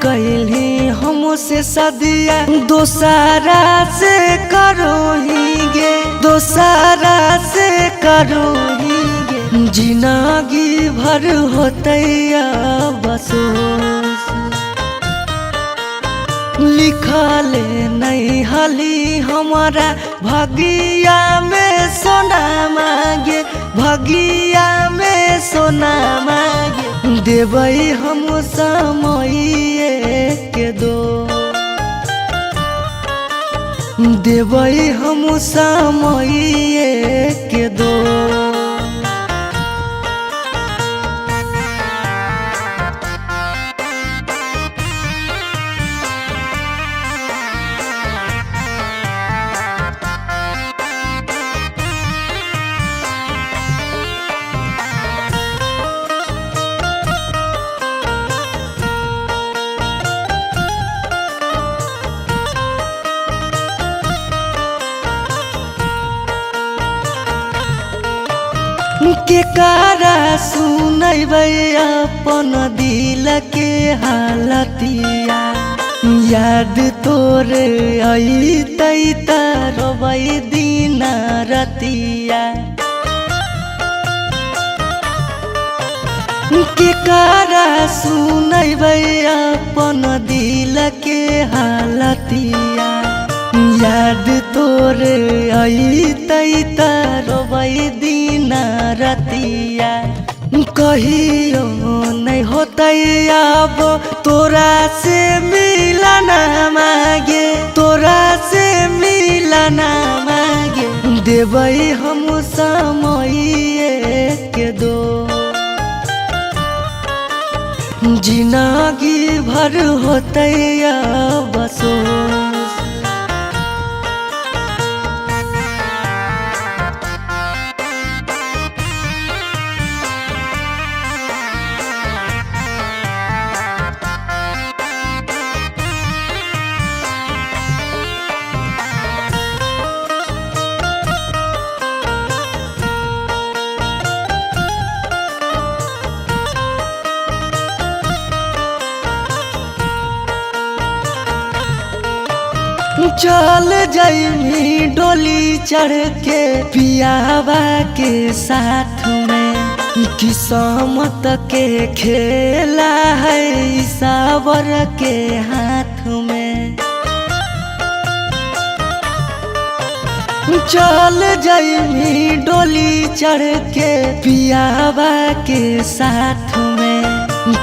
कैली हमसे सदिया दोसारा से करोहीगे दोसारा से करोहीगे जिंदगी भर होतैया बसोस लिखले नहीं हली हमारा भगिया में सोना मांगे भगिया में सोना मांगे देवई हम समये के दो देवई हम समये के दो के कारा सुनैबै अपन दिल के हालतिया याद तोरे अइतै त रोबै दिन रतिया के कारा सुनैबै अपन दिल के हालतिया याद तोरे अइतै त रोबै दिन रतिया कहियो नहीं होतै अब तोरा से मिलना मांगे तोरा से मिलना मांगे देवई हम समये के दो जिंदगी भर होतैया बसोस चल जाइमी डोली चढ़ के पियावा के साथ में किस्मत के खेला है सावर के हाथ में चल जाइमी डोली चढ़ के पियावा के साथ में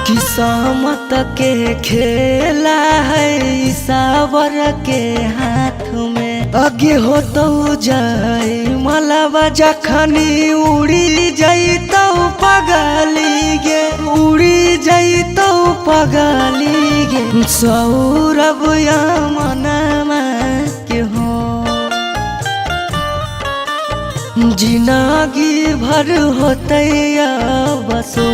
किस्मत के खेला है सावर के हाथ में आगे हो तो जाए मलावा जखनी उड़ी जैतौ पगली गे उड़ी जैतौ पगली गे सौरभ यमनमा के हो जिंदगी भर होतैया बसो।